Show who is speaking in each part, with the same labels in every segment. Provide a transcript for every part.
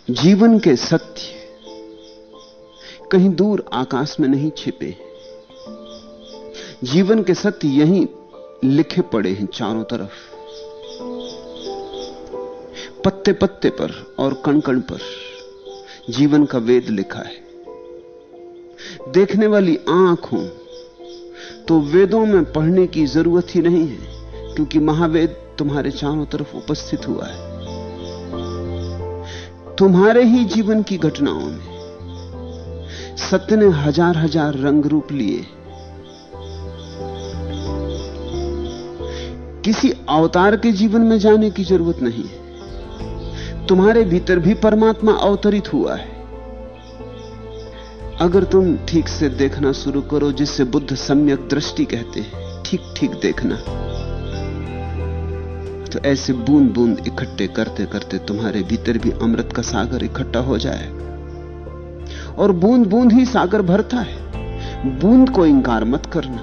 Speaker 1: जीवन के सत्य कहीं दूर आकाश में नहीं छिपे। जीवन के सत्य यहीं लिखे पड़े हैं चारों तरफ, पत्ते पत्ते पर और कण कण पर जीवन का वेद लिखा है। देखने वाली आंख हो तो वेदों में पढ़ने की जरूरत ही नहीं है, क्योंकि महावेद तुम्हारे चारों तरफ उपस्थित हुआ है। तुम्हारे ही जीवन की घटनाओं में सत्य ने हजार हजार रंग रूप लिए। किसी अवतार के जीवन में जाने की जरूरत नहीं है, तुम्हारे भीतर भी परमात्मा अवतरित हुआ है। अगर तुम ठीक से देखना शुरू करो, जिससे बुद्ध सम्यक दृष्टि कहते हैं, ठीक ठीक देखना, तो ऐसे बूंद बूंद इकट्ठे करते करते तुम्हारे भीतर भी अमृत का सागर इकट्ठा हो जाएगा। और बूंद बूंद ही सागर भरता है। बूंद को इंकार मत करना,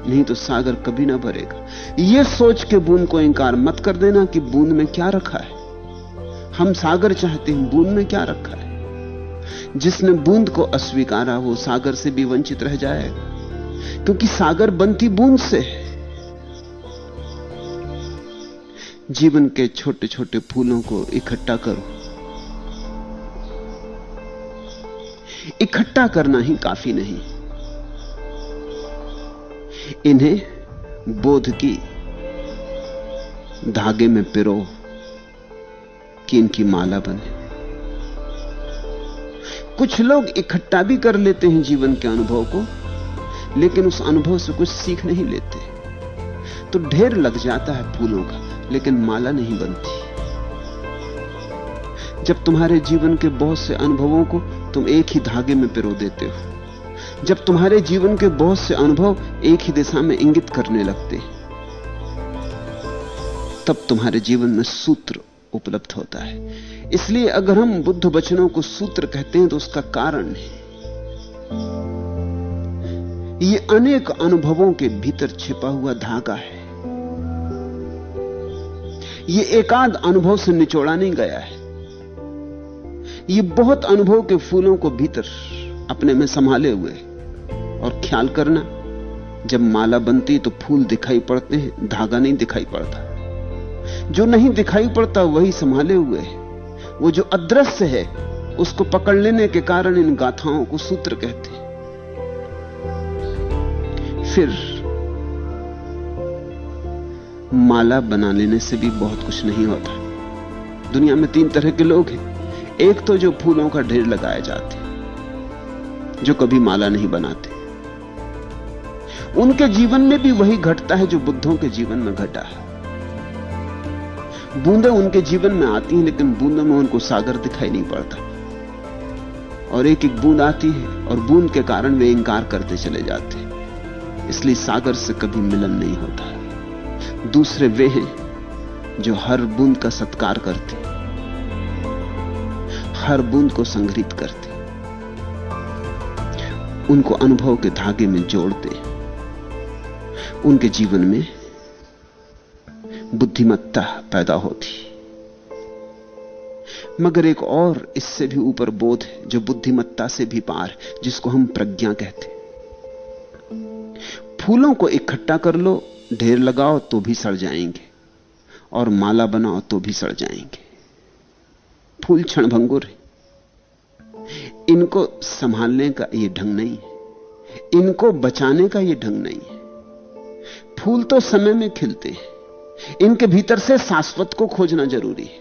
Speaker 1: नहीं तो सागर कभी ना भरेगा। यह सोच के बूंद को इंकार मत कर देना कि बूंद में क्या रखा है। हम सागर चाहते हैं, बूंद में क्या रखा है। जिसने बूंद को अस्वीकारा वो सागर से भी वंचित रह जाएगा, क्योंकि सागर बनती बूंद से है। जीवन के छोटे छोटे फूलों को इकट्ठा करो। इकट्ठा करना ही काफी नहीं, इन्हें बोध की धागे में पिरो कि इनकी माला बने। कुछ लोग इकट्ठा भी कर लेते हैं जीवन के अनुभव को, लेकिन उस अनुभव से कुछ सीख नहीं लेते, तो ढेर लग जाता है फूलों का, लेकिन माला नहीं बनती। जब तुम्हारे जीवन के बहुत से अनुभवों को तुम एक ही धागे में पिरो देते हो, जब तुम्हारे जीवन के बहुत से अनुभव एक ही दिशा में इंगित करने लगते हैं, तब तुम्हारे जीवन में सूत्र उपलब्ध होता है। इसलिए अगर हम बुद्ध वचनों को सूत्र कहते हैं तो उसका कारण है, ये अनेक अनुभवों के भीतर छिपा हुआ धागा है। ये एकाध अनुभव से निचोड़ा नहीं गया है। ये बहुत अनुभव के फूलों को भीतर अपने में संभाले हुए। और ख्याल करना, जब माला बनती तो फूल दिखाई पड़ते हैं, धागा नहीं दिखाई पड़ता। जो नहीं दिखाई पड़ता वही संभाले हुए है। वो जो अदृश्य है उसको पकड़ लेने के कारण इन गाथाओं को सूत्र कहते हैं। फिर माला बना लेने से भी बहुत कुछ नहीं होता। दुनिया में 3 तरह के लोग हैं। एक तो जो फूलों का ढेर लगाए जाते, जो कभी माला नहीं बनाते। उनके जीवन में भी वही घटता है जो बुद्धों के जीवन में घटा है। बूंदें उनके जीवन में आती हैं, लेकिन बूंदों में उनको सागर दिखाई नहीं पड़ता। और एक एक बूंद आती है और बूंद के कारण वे इंकार करते चले जाते हैं, इसलिए सागर से कभी मिलन नहीं होता। दूसरे वे हैं जो हर बूंद का सत्कार करते, हर बूंद को संग्रहित करते, उनको अनुभव के धागे में जोड़ते। उनके जीवन में बुद्धिमत्ता पैदा होती। मगर एक और इससे भी ऊपर बोध है जो बुद्धिमत्ता से भी पार, जिसको हम प्रज्ञा कहते। फूलों को इकट्ठा कर लो, ढेर लगाओ तो भी सड़ जाएंगे, और माला बनाओ तो भी सड़ जाएंगे। फूल क्षणभंगुर है, इनको संभालने का यह ढंग नहीं है, इनको बचाने का यह ढंग नहीं है। फूल तो समय में खिलते हैं, इनके भीतर से शाश्वत को खोजना जरूरी है,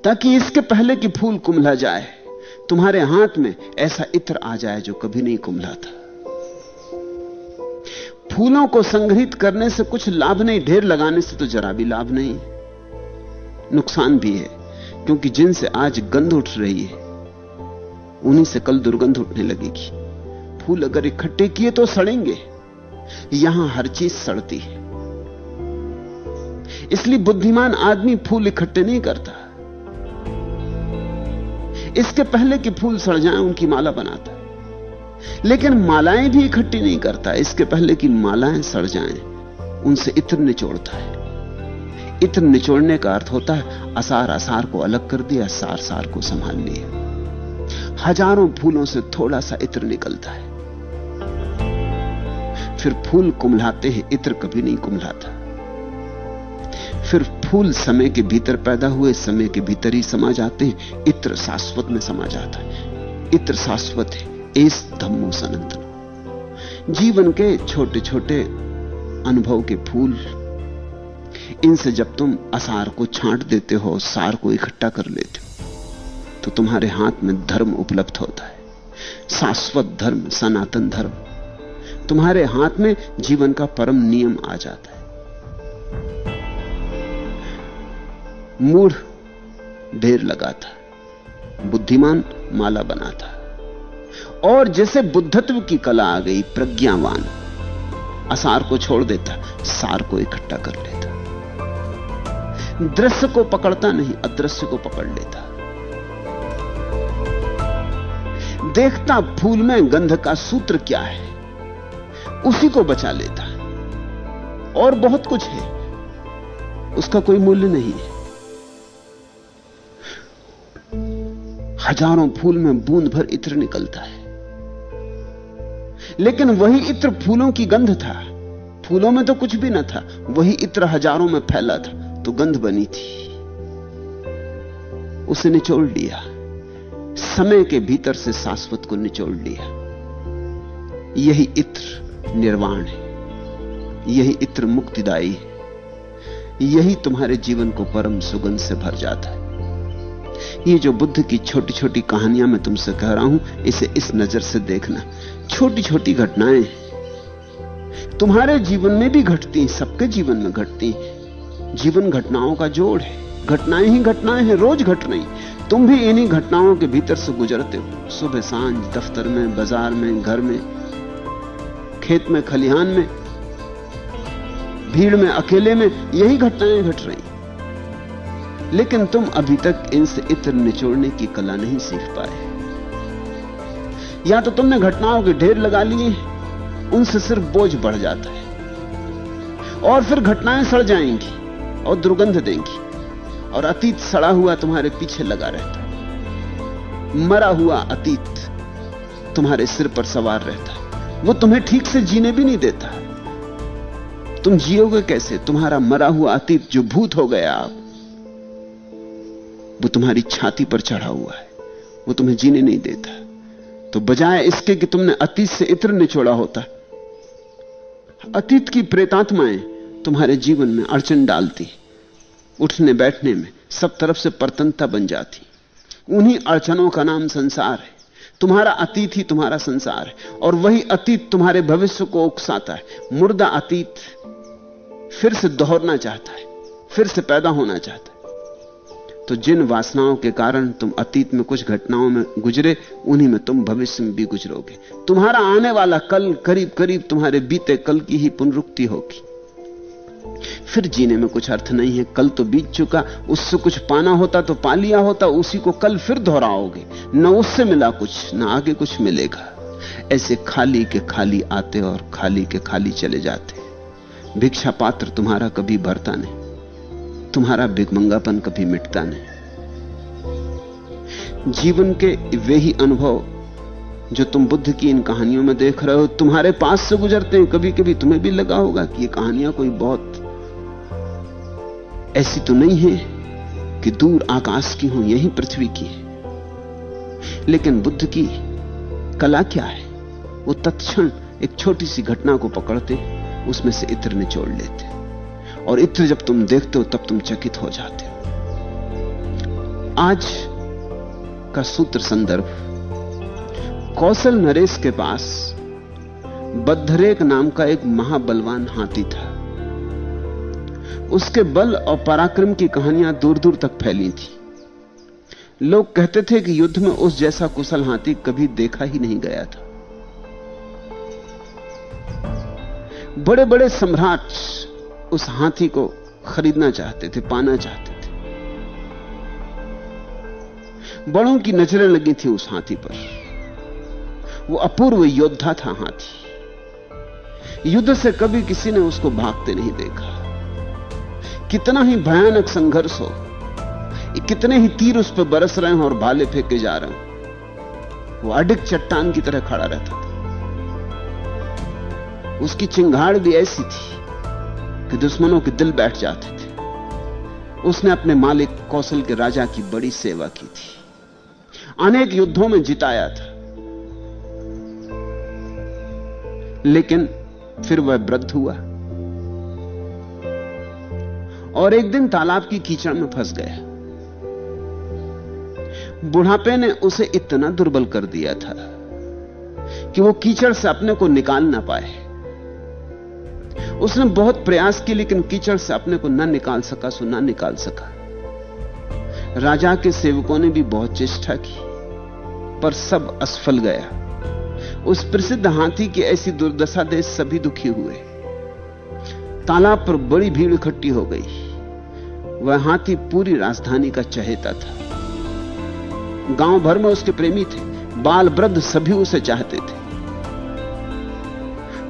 Speaker 1: ताकि इसके पहले कि फूल कुम्हला जाए तुम्हारे हाथ में ऐसा इत्र आ जाए जो कभी नहीं कुम्हला था। फूलों को संग्रहित करने से कुछ लाभ नहीं, ढेर लगाने से तो जरा भी लाभ नहीं, नुकसान भी है। क्योंकि जिनसे आज गंध उठ रही है उन्हीं से कल दुर्गंध उठने लगेगी। फूल अगर इकट्ठे किए तो सड़ेंगे, यहां हर चीज सड़ती है। इसलिए बुद्धिमान आदमी फूल इकट्ठे नहीं करता, इसके पहले कि फूल सड़ जाएं उनकी माला बनाता। लेकिन मालाएं भी इकट्ठी नहीं करता, इसके पहले कि मालाएं सड़ जाएं उनसे इत्र निचोड़ता है। इत्र निचोड़ने का अर्थ होता है असार असार को अलग कर दिया, सार सार को संभाल लिया। हजारों फूलों से थोड़ा सा इत्र निकलता है, फिर फूल कुम्हलाते हैं, इत्र कभी नहीं कुम्हलाता। फिर फूल समय के भीतर पैदा हुए, समय के भीतर ही समा जाते हैं, इत्र शाश्वत में समा जाता है। इत्र शाश्वत है, एस धम्मो सनातन। जीवन के छोटे छोटे अनुभव के फूल, इनसे जब तुम असार को छांट देते हो, सार को इकट्ठा कर लेते हो, तो तुम्हारे हाथ में धर्म उपलब्ध होता है, शाश्वत धर्म, सनातन धर्म। तुम्हारे हाथ में जीवन का परम नियम आ जाता है। मूढ़ ढेर लगाता, बुद्धिमान माला बनाता। और जैसे बुद्धत्व की कला आ गई, प्रज्ञावान असार को छोड़ देता, सार को इकट्ठा कर लेता। दृश्य को पकड़ता नहीं, अदृश्य को पकड़ लेता। देखता फूल में गंध का सूत्र क्या है, उसी को बचा लेता। और बहुत कुछ है, उसका कोई मूल्य नहीं है। हजारों फूल में बूंद भर इत्र निकलता है, लेकिन वही इत्र फूलों की गंध था। फूलों में तो कुछ भी न था, वही इत्र हजारों में फैला था, तो गंध बनी थी। उसे निचोड़ लिया, समय के भीतर से शाश्वत को निचोड़ लिया। यही इत्र निर्वाण है, यही इत्र मुक्तिदायी है, यही तुम्हारे जीवन को परम सुगंध से भर जाता है। ये जो बुद्ध की छोटी छोटी कहानियां मैं तुमसे कह रहा हूं, इसे इस नजर से देखना। छोटी छोटी घटनाएं तुम्हारे जीवन में भी घटती, सबके जीवन में घटती। जीवन घटनाओं का जोड़ है, घटनाएं ही घटनाएं हैं, रोज घट रही। तुम भी इन्हीं घटनाओं के भीतर से गुजरते हो, सुबह सांझ, दफ्तर में, बाजार में, घर में, खेत में, खलिहान में, भीड़ में, अकेले में, यही घटनाएं घट रही। लेकिन तुम अभी तक इनसे इत्र निचोड़ने की कला नहीं सीख पाए। या तो तुमने घटनाओं के ढेर लगा लिए, उनसे सिर्फ बोझ बढ़ जाता है, और फिर घटनाएं सड़ जाएंगी और दुर्गंध देंगी, और अतीत सड़ा हुआ तुम्हारे पीछे लगा रहता है। मरा हुआ अतीत तुम्हारे सिर पर सवार रहता है, वो तुम्हें ठीक से जीने भी नहीं देता। तुम जियोगे कैसे? तुम्हारा मरा हुआ अतीत जो भूत हो गया आप, वो तुम्हारी छाती पर चढ़ा हुआ है, वो तुम्हें जीने नहीं देता। तो बजाय इसके कि तुमने अतीत से इत्र निचोड़ा होता, अतीत की प्रेतात्माएं तुम्हारे जीवन में अड़चन डालती, उठने बैठने में सब तरफ से परतंत्रता बन जाती। उन्हीं अड़चनों का नाम संसार है। तुम्हारा अतीत ही तुम्हारा संसार है, और वही अतीत तुम्हारे भविष्य को उकसाता है। मुर्दा अतीत फिर से दोहरना चाहता है, फिर से पैदा होना चाहता है। तो जिन वासनाओं के कारण तुम अतीत में कुछ घटनाओं में गुजरे, उन्हीं में तुम भविष्य में भी गुजरोगे। तुम्हारा आने वाला कल करीब करीब तुम्हारे बीते कल की ही पुनरुक्ति होगी। फिर जीने में कुछ अर्थ नहीं है। कल तो बीत चुका, उससे कुछ पाना होता तो पा लिया होता, उसी को कल फिर दोहराओगे। न उससे मिला कुछ, न आगे कुछ मिलेगा। ऐसे खाली के खाली आते और खाली के खाली चले जाते। भिक्षा पात्र तुम्हारा कभी भरता नहीं, तुम्हारा भिखमंगापन कभी मिटता नहीं। जीवन के वे ही अनुभव जो तुम बुद्ध की इन कहानियों में देख रहे हो, तुम्हारे पास से गुजरते हैं। कभी कभी तुम्हें भी लगा होगा कि ये कहानियां कोई बहुत ऐसी तो नहीं है कि दूर आकाश की हो, यही पृथ्वी की है। लेकिन बुद्ध की कला क्या है? वो तत्क्षण एक छोटी सी घटना को पकड़ते, उसमें से इत्र निचोड़ लेते, और इत्र जब तुम देखते हो तब तुम चकित हो जाते हो। आज का सूत्र संदर्भ, कौशल नरेश के पास बद्धरेक नाम का एक महाबलवान हाथी था। उसके बल और पराक्रम की कहानियां दूर दूर तक फैली थी। लोग कहते थे कि युद्ध में उस जैसा कुशल हाथी कभी देखा ही नहीं गया था। बड़े बड़े सम्राट उस हाथी को खरीदना चाहते थे, पाना चाहते थे। बड़ों की नजरें लगी थी उस हाथी पर। वो अपूर्व योद्धा था हाथी। युद्ध से कभी किसी ने उसको भागते नहीं देखा, कितना ही भयानक संघर्ष हो, कितने ही तीर उस पर बरस रहे हो और भाले फेंके जा रहे हो, वो अडिग चट्टान की तरह खड़ा रहता था। उसकी चिंगाड़ भी ऐसी थी कि दुश्मनों के दिल बैठ जाते थे। उसने अपने मालिक कौशल के राजा की बड़ी सेवा की थी, अनेक युद्धों में जिताया था, लेकिन फिर वह वृद्ध हुआ और एक दिन तालाब की कीचड़ में फंस गया। बुढ़ापे ने उसे इतना दुर्बल कर दिया था कि वो कीचड़ से अपने को निकाल ना पाए। उसने बहुत प्रयास किए, लेकिन कीचड़ से अपने को ना निकाल सका, सो ना निकाल सका। राजा के सेवकों ने भी बहुत चेष्टा की, पर सब असफल गया। उस प्रसिद्ध हाथी की ऐसी दुर्दशा देख सभी दुखी हुए। तालाब पर बड़ी भीड़ इकट्ठी हो गई। वह हाथी पूरी राजधानी का चहेता था। गांव भर में उसके प्रेमी थे, बाल वृद्ध सभी उसे चाहते थे।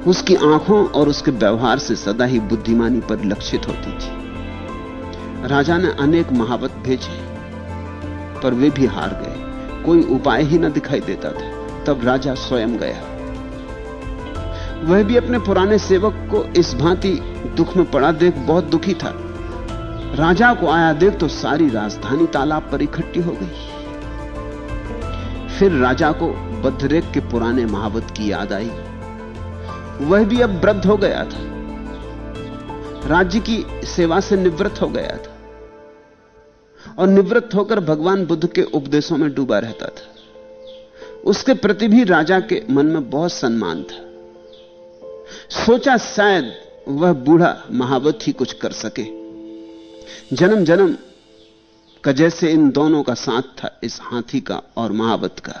Speaker 1: उसकी आंखों और उसके व्यवहार से सदा ही बुद्धिमानी परिलक्षित होती थी। राजा ने अनेक महावत भेजे, पर वे भी हार गए। कोई उपाय ही न दिखाई देता था। तब राजा स्वयं गया। वह भी अपने पुराने सेवक को इस भांति दुख में पड़ा देख बहुत दुखी था। राजा को आया देख तो सारी राजधानी तालाब पर इकट्ठी हो गई। फिर राजा को बद्रेक के पुराने महावत की याद आई। वह भी अब वृद्ध हो गया था, राज्य की सेवा से निवृत्त हो गया था और निवृत्त होकर भगवान बुद्ध के उपदेशों में डूबा रहता था। उसके प्रति भी राजा के मन में बहुत सम्मान था। सोचा शायद वह बूढ़ा महावत ही कुछ कर सके। जन्म जन्म का जैसे इन दोनों का साथ था, इस हाथी का और महावत का।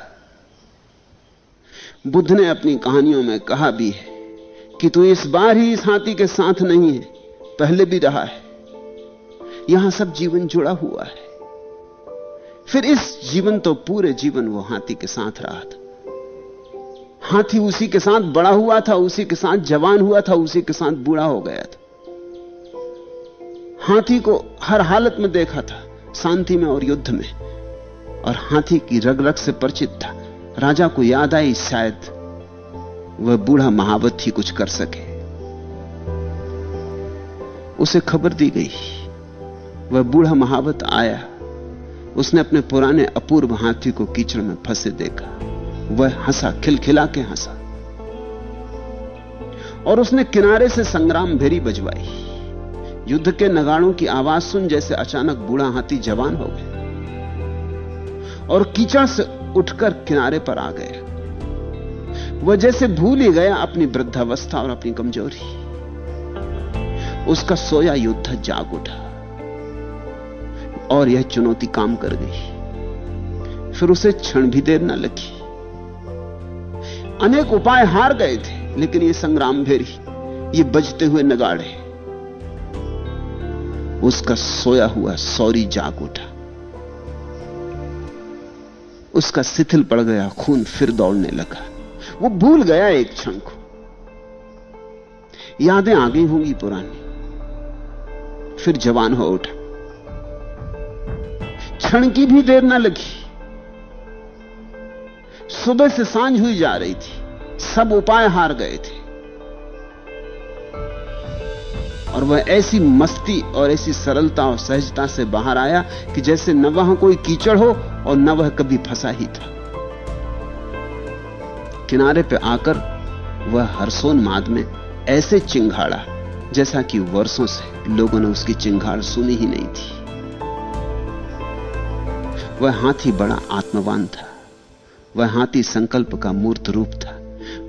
Speaker 1: बुद्ध ने अपनी कहानियों में कहा भी है कि तू इस बार ही इस हाथी के साथ नहीं है, पहले भी रहा है। यहां सब जीवन जुड़ा हुआ है। फिर इस जीवन तो पूरे जीवन वो हाथी के साथ रहा था। हाथी उसी के साथ बड़ा हुआ था, उसी के साथ जवान हुआ था, उसी के साथ बूढ़ा हो गया था। हाथी को हर हालत में देखा था, शांति में और युद्ध में, और हाथी की रग रग से परिचित था। राजा को याद आई शायद वह बूढ़ा महावत ही कुछ कर सके। उसे खबर दी गई। वह बूढ़ा महावत आया। उसने अपने पुराने अपूर्व हाथी को कीचड़ में फंसे देखा। वह हंसा, खिलखिला के हंसा, और उसने किनारे से संग्राम भेरी बजवाई। युद्ध के नगाड़ों की आवाज सुन जैसे अचानक बूढ़ा हाथी जवान हो गया और कीचड़ से उठकर किनारे पर आ गया। वह जैसे भूल ही गया अपनी वृद्धावस्था और अपनी कमजोरी। उसका सोया योद्धा जाग उठा और यह चुनौती काम कर गई। फिर उसे क्षण भी देर न लगी। अनेक उपाय हार गए थे, लेकिन यह संग्राम भेरी, ये बजते हुए नगाड़े, उसका सोया हुआ सौरी जाग उठा। उसका शिथिल पड़ गया खून फिर दौड़ने लगा। वो भूल गया एक क्षण को। यादें आ गई होंगी पुरानी। फिर जवान हो उठा। क्षण की भी देर न लगी। सुबह से सांझ हुई जा रही थी। सब उपाय हार गए थे और वह ऐसी मस्ती और ऐसी सरलता और सहजता से बाहर आया कि जैसे न वहां कोई कीचड़ हो और न वह कभी फंसा ही था। किनारे पे आकर वह हर्षोन्माद में ऐसे चिंघाड़ा जैसा कि वर्षों से लोगों ने उसकी चिंगाड़ सुनी ही नहीं थी। वह हाथी बड़ा आत्मवान था। वह हाथी संकल्प का मूर्त रूप था।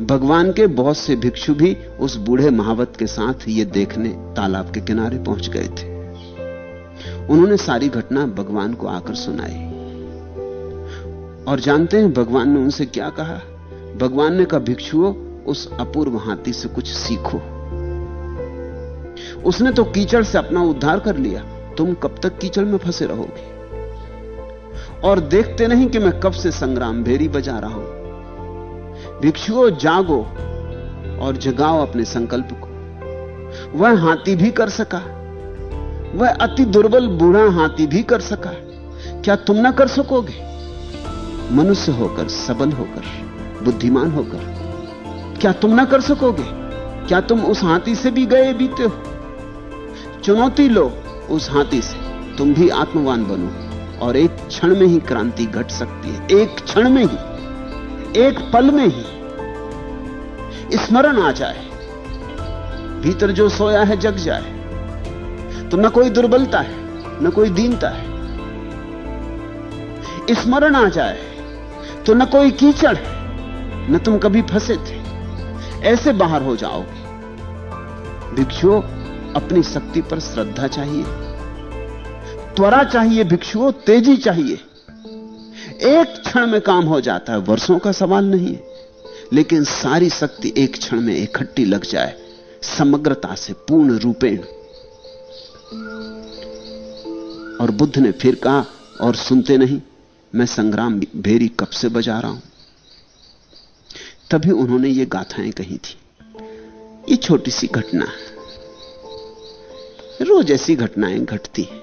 Speaker 1: भगवान के बहुत से भिक्षु भी उस बूढ़े महावत के साथ ये देखने तालाब के किनारे पहुंच गए थे। उन्होंने सारी घटना भगवान को आकर सुनाई। और जानते हैं भगवान ने उनसे क्या कहा? भगवान ने कहा, भिक्षुओं, उस अपूर्व हाथी से कुछ सीखो। उसने तो कीचड़ से अपना उद्धार कर लिया, तुम कब तक कीचड़ में फंसे रहोगे? और देखते नहीं कि मैं कब से संग्राम भेरी बजा रहा हूं। भिक्षुओं, जागो और जगाओ अपने संकल्प को। वह हाथी भी कर सका, वह अति दुर्बल बूढ़ा हाथी भी कर सका, क्या तुम ना कर सकोगे? मनुष्य होकर, सबल होकर, बुद्धिमान होकर क्या तुम ना कर सकोगे? क्या तुम उस हाथी से भी गए बीते हो? चुनौती लो उस हाथी से, तुम भी आत्मवान बनो और एक क्षण में ही क्रांति घट सकती है। एक क्षण में ही, एक पल में ही स्मरण आ जाए, भीतर जो सोया है जग जाए, तो न कोई दुर्बलता है, न कोई दीनता है। स्मरण आ जाए तो न कोई कीचड़ है, न तुम कभी फंसे थे। ऐसे बाहर हो जाओगे। भिक्षुओं, अपनी शक्ति पर श्रद्धा चाहिए, त्वरा चाहिए भिक्षुओं, तेजी चाहिए। एक क्षण में काम हो जाता है, वर्षों का सवाल नहीं है, लेकिन सारी शक्ति एक क्षण में इकट्ठी लग जाए, समग्रता से, पूर्ण रूपेण। और बुद्ध ने फिर कहा, और सुनते नहीं, मैं संग्राम भेरी कब से बजा रहा हूं। तभी उन्होंने ये गाथाएं कही थी। ये छोटी सी घटना है, रोज ऐसी घटनाएं घटती हैं,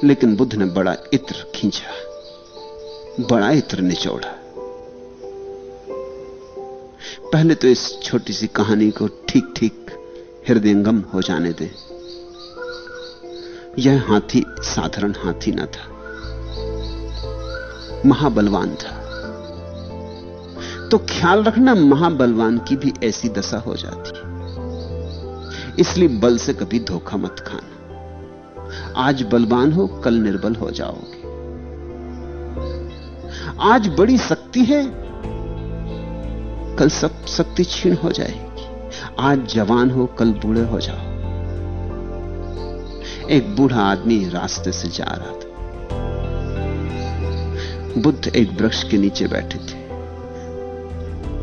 Speaker 1: लेकिन बुद्ध ने बड़ा इत्र खींचा, बड़ा इत्र निचोड़ा। पहले तो इस छोटी सी कहानी को ठीक ठीक हृदयंगम हो जाने दें। यह हाथी साधारण हाथी न था, महाबलवान था। तो ख्याल रखना, महाबलवान की भी ऐसी दशा हो जाती है। इसलिए बल से कभी धोखा मत खाना। आज बलवान हो, कल निर्बल हो जाओगे। आज बड़ी शक्ति है, कल सब शक्ति छीन हो जाएगी। आज जवान हो, कल बूढ़े हो जाओ। एक बूढ़ा आदमी रास्ते से जा रहा था। बुद्ध एक वृक्ष के नीचे बैठे थे।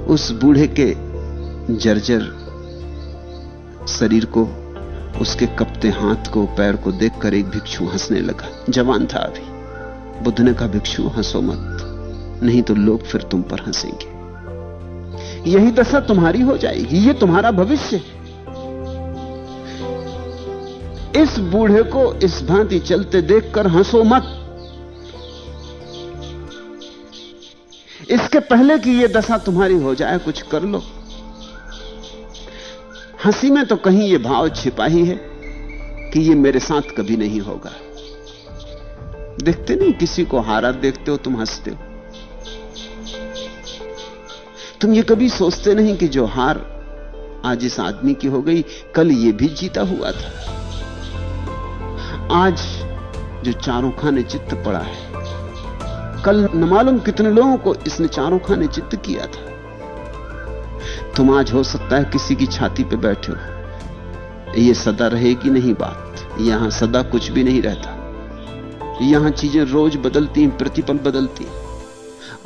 Speaker 1: उस बूढ़े के जर्जर शरीर को, उसके कपते हाथ को, पैर को देखकर एक भिक्षु हंसने लगा। जवान था अभी। बुद्ध ने कहा, भिक्षु हंसो मत, नहीं तो लोग फिर तुम पर हंसेंगे। यही दशा तुम्हारी हो जाएगी, ये तुम्हारा भविष्य है। इस बूढ़े को इस भांति चलते देखकर हंसो मत। इसके पहले कि यह दशा तुम्हारी हो जाए, कुछ कर लो। हंसी में तो कहीं यह भाव छिपा ही है कि यह मेरे साथ कभी नहीं होगा। देखते नहीं, किसी को हारा देखते हो तुम हंसते हो। तुम ये कभी सोचते नहीं कि जो हार आज इस आदमी की हो गई, कल ये भी जीता हुआ था। आज जो चारों खाने चित्त पड़ा है, कल न मालूम कितने लोगों को इसने चारों खाने चित्त किया था। तुम आज हो सकता है किसी की छाती पे बैठे हो। ये सदा रहेगी नहीं बात। यहां सदा कुछ भी नहीं रहता। यहां चीजें रोज बदलती हैं, प्रतिपल दलती हैं।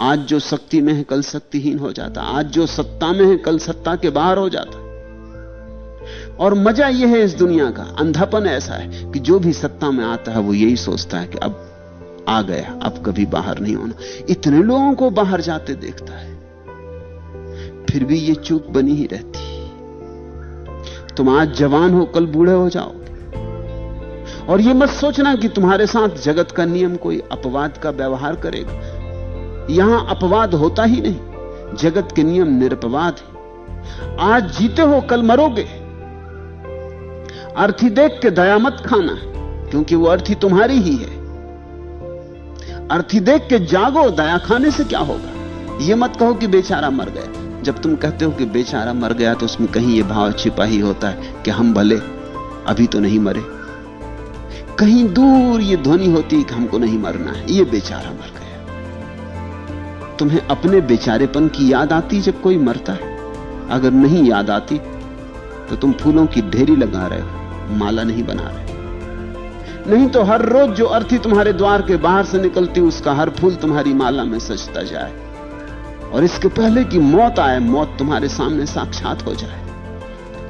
Speaker 1: आज जो शक्ति में है, कल शक्तिहीन हो जाता। आज जो सत्ता में है, कल सत्ता के बाहर हो जाता। और मजा यह है इस दुनिया का, अंधापन ऐसा है कि जो भी सत्ता में आता है वो यही सोचता है कि अब आ गया, अब कभी बाहर नहीं होना। इतने लोगों को बाहर जाते देखता है, फिर भी ये चूक बनी ही रहती। तुम आज जवान हो, कल बूढ़े हो जाओगे। और ये मत सोचना कि तुम्हारे साथ जगत का नियम कोई अपवाद का व्यवहार करेगा। यहां अपवाद होता ही नहीं। जगत के नियम निरपवाद है। आज जीते हो, कल मरोगे। अर्थी देख के दया मत खाना, क्योंकि वो अर्थी तुम्हारी ही है। अर्थी देख के जागो, दया खाने से क्या होगा। ये मत कहो कि बेचारा मर गया। जब तुम कहते हो कि बेचारा मर गया, तो उसमें कहीं ये भाव छिपा ही होता है कि हम भले अभी तो नहीं मरे। कहीं दूर ये ध्वनि होती है कि हमको नहीं मरना है, ये बेचारा मर गया। तुम्हें अपने बेचारेपन की याद आती जब कोई मरता है? अगर नहीं याद आती तो तुम फूलों की ढेरी लगा रहे हो, माला नहीं बना रहे। नहीं तो हर रोज जो अर्थी तुम्हारे द्वार के बाहर से निकलती, उसका हर फूल तुम्हारी माला में सजता जाए। और इसके पहले कि मौत आए, मौत तुम्हारे सामने साक्षात हो जाए।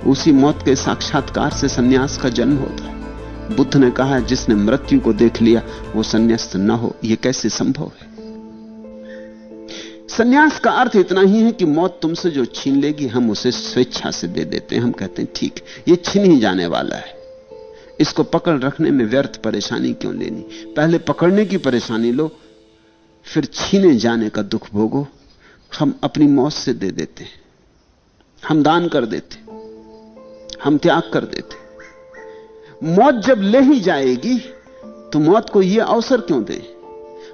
Speaker 1: उसी मौत के साक्षात्कार से सन्यास का जन्म होता है। बुद्ध ने कहा, जिसने मृत्यु को देख लिया वो सन्यास्त न हो, यह कैसे संभव है। सन्यास का अर्थ इतना ही है कि मौत तुमसे जो छीन लेगी, हम उसे स्वेच्छा से दे देते हैं। हम कहते हैं ठीक, ये छीन ही जाने वाला है, इसको पकड़ रखने में व्यर्थ परेशानी क्यों लेनी? पहले पकड़ने की परेशानी लो, फिर छीने जाने का दुख भोगो। हम अपनी मौत से दे देते हैं, हम दान कर देते, हम त्याग कर देते। मौत जब ले ही जाएगी तो मौत को यह अवसर क्यों दें?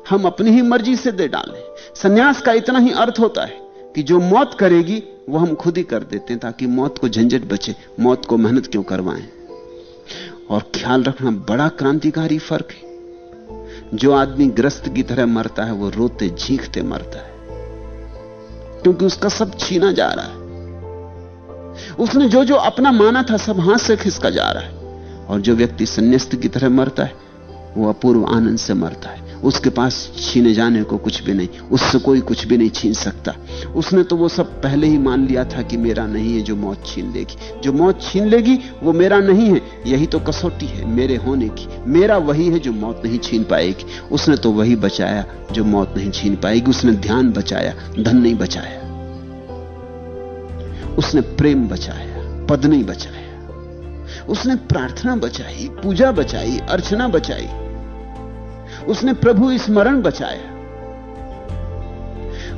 Speaker 1: हम अपनी ही मर्जी से दे डालें। सन्यास का इतना ही अर्थ होता है कि जो मौत करेगी वो हम खुद ही कर देते हैं, ताकि मौत को झंझट बचे। मौत को मेहनत क्यों करवाएं? और ख्याल रखना, बड़ा क्रांतिकारी फर्क है। जो आदमी ग्रस्त की तरह मरता है वो रोते झींकते मरता है, क्योंकि उसका सब छीना जा रहा है। उसने जो जो अपना माना था सब हाथ से खिसका जा रहा है। और जो व्यक्ति संन्यास्त की तरह मरता है वो अपूर्व आनंद से मरता है। उसके पास छीने जाने को कुछ भी नहीं, उससे कोई कुछ भी नहीं छीन सकता। उसने तो वो सब पहले ही मान लिया था कि मेरा नहीं है जो मौत छीन लेगी। जो मौत छीन लेगी वो मेरा नहीं है। यही तो कसौटी है मेरे होने की। मेरा वही है जो मौत नहीं छीन पाएगी। उसने तो वही बचाया जो मौत नहीं छीन पाएगी। उसने ध्यान बचाया, धन नहीं बचाया। उसने प्रेम बचाया, पद नहीं बचाया। उसने प्रार्थना बचाई, पूजा बचाई, अर्चना बचाई। उसने प्रभु स्मरण बचाया।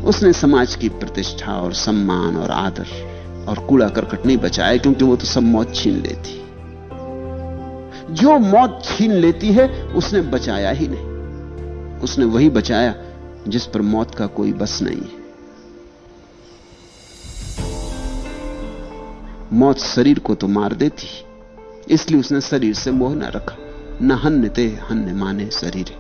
Speaker 1: उसने समाज की प्रतिष्ठा और सम्मान और आदर और कूड़ा करकट नहीं बचाया, क्योंकि वो तो सब मौत छीन लेती। जो मौत छीन लेती है उसने बचाया ही नहीं। उसने वही बचाया जिस पर मौत का कोई बस नहीं है। मौत शरीर को तो मार देती, इसलिए उसने शरीर से मोह न रखा। न हन्य ते हन्य माने शरीर।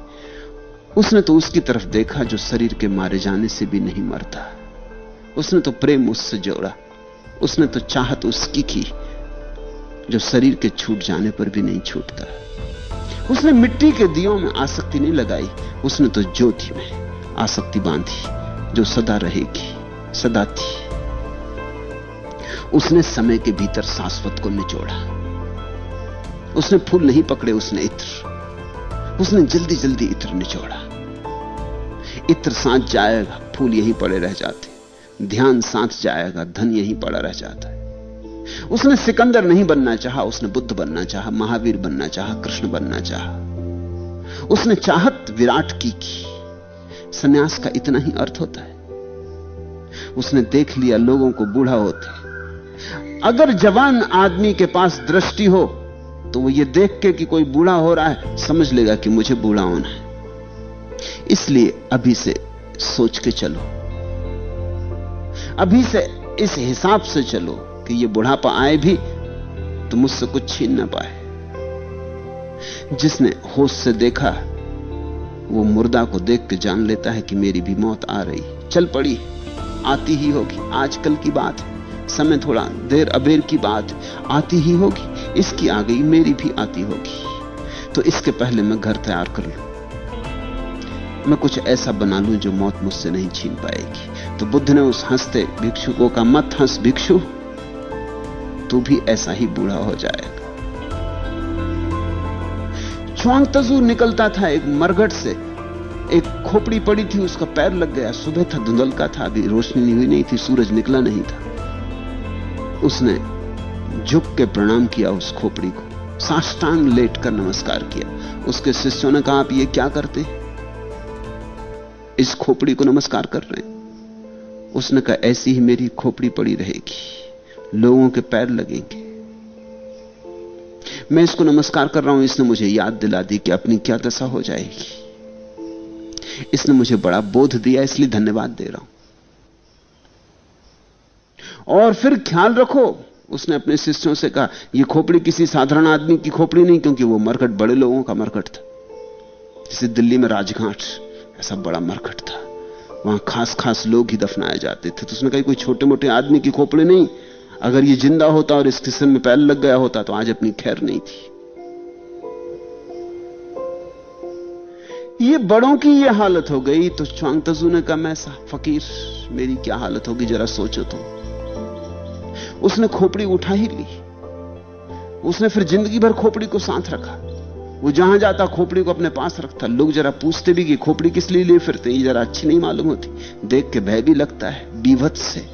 Speaker 1: उसने तो उसकी तरफ देखा जो शरीर के मारे जाने से भी नहीं मरता। उसने तो प्रेम उससे जोड़ा। उसने तो चाहत उसकी की जो शरीर के छूट जाने पर भी नहीं छूटता। उसने मिट्टी के दियों में आसक्ति नहीं लगाई। उसने तो ज्योति में आसक्ति बांधी जो सदा रहेगी, सदा थी। उसने समय के भीतर शाश्वत को निचोड़ा। उसने फूल नहीं पकड़े, उसने इत्र। उसने जल्दी जल्दी इत्र निचोड़ा। इत्र साथ जाएगा, फूल यहीं पड़े रह जाते। ध्यान साथ जाएगा, धन यहीं पड़ा रह जाता है। उसने सिकंदर नहीं बनना चाहा, उसने बुद्ध बनना चाहा, महावीर बनना चाहा, कृष्ण बनना चाहा। उसने चाहत विराट की। सन्यास का इतना ही अर्थ होता है। उसने देख लिया लोगों को बूढ़ा होते। अगर जवान आदमी के पास दृष्टि हो तो वो ये देख के कि कोई बूढ़ा हो रहा है समझ लेगा कि मुझे बूढ़ा होना है। इसलिए अभी से सोच के चलो, अभी से इस हिसाब से चलो कि ये बुढ़ापा आए भी तो मुझसे कुछ छीन ना पाए। जिसने होश से देखा वो मुर्दा को देख के जान लेता है कि मेरी भी मौत आ रही। चल पड़ी, आती ही होगी। आजकल की बात है, समय थोड़ा देर अबेर की बात, आती ही होगी। इसकी आ गई, मेरी भी आती होगी। तो इसके पहले मैं घर तैयार कर लूं, मैं कुछ ऐसा बना लूं जो मौत मुझसे नहीं छीन पाएगी। तो बुद्ध ने उस हंसते भिक्षु को कहा, मत हंस भिक्षु, तू भी ऐसा ही बूढ़ा हो जाएगा। च्वांगतजू निकलता था एक मरघट से। एक खोपड़ी पड़ी थी, उसका पैर लग गया। सुबह था, धुंधलका था, अभी रोशनी हुई नहीं थी, सूरज निकला नहीं था। उसने झुक के प्रणाम किया उस खोपड़ी को, साष्टांग लेट कर नमस्कार किया। उसके शिष्यों ने कहा, आप ये क्या करते हैं? इस खोपड़ी को नमस्कार कर रहे हैं। उसने कहा, ऐसी ही मेरी खोपड़ी पड़ी रहेगी, लोगों के पैर लगेंगे। मैं इसको नमस्कार कर रहा हूं, इसने मुझे याद दिला दी कि अपनी क्या दशा हो जाएगी। इसने मुझे बड़ा बोध दिया, इसलिए धन्यवाद दे रहा हूं। और फिर ख्याल रखो, उसने अपने शिष्यों से कहा, यह खोपड़ी किसी साधारण आदमी की खोपड़ी नहीं, क्योंकि वो मरकट बड़े लोगों का मरकट था। जैसे दिल्ली में राजघाट ऐसा बड़ा मरकट था, वहां खास खास लोग ही दफनाए जाते थे। तो उसने कहा, कोई छोटे मोटे आदमी की खोपड़ी नहीं। अगर ये जिंदा होता और इसके सिर में पैर लग गया होता तो आज अपनी खैर नहीं थी। ये बड़ों की ये हालत हो गई तो च्वांगतजू ने कहा, मैं फकीर, मेरी क्या हालत होगी जरा सोचो तो। उसने खोपड़ी उठा ही ली। उसने फिर जिंदगी भर खोपड़ी को साथ रखा। वो जहां जाता खोपड़ी को अपने पास रखता। लोग जरा पूछते भी कि खोपड़ी किस लिए लिए फिरते, ये जरा अच्छी नहीं मालूम होती। देख के भय भी लगता है, बीभत्स से।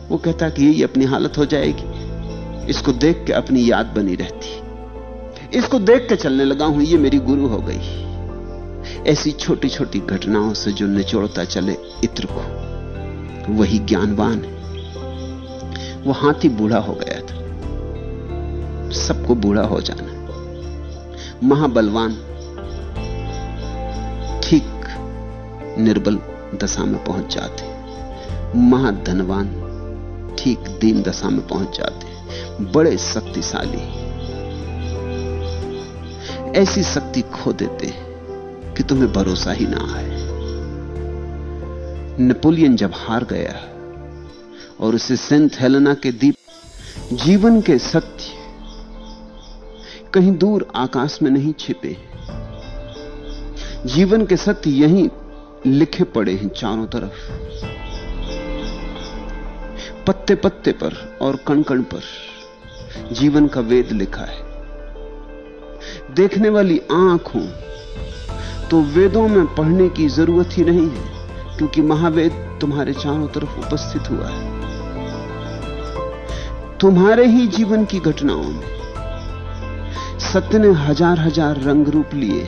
Speaker 1: वो कहता कि यही अपनी हालत हो जाएगी, इसको देख के अपनी याद बनी रहती। इसको देख के चलने लगा हूं, ये मेरी गुरु हो गई। ऐसी छोटी छोटी घटनाओं से जो निचोड़ता चले इत्र को, वही ज्ञानवान है। वो हाथी बूढ़ा हो गया था, सबको बूढ़ा हो जाना। महाबलवान ठीक निर्बल दशा में पहुंच जाते, महाधनवान ठीक दीन दशा में पहुंच जाते। बड़े शक्तिशाली ऐसी शक्ति खो देते कि तुम्हें भरोसा ही ना आए। नेपोलियन जब हार गया और उसे सेंट हेलेना के द्वीप, जीवन के सत्य कहीं दूर आकाश में नहीं छिपे, जीवन के सत्य यहीं लिखे पड़े हैं चारों तरफ, पत्ते पत्ते पर और कण कण पर जीवन का वेद लिखा है। देखने वाली आंख हो तो वेदों में पढ़ने की जरूरत ही नहीं है, क्योंकि महावेद तुम्हारे चारों तरफ उपस्थित हुआ है। तुम्हारे ही जीवन की घटनाओं में सत्य ने हजार हजार रंग रूप लिए।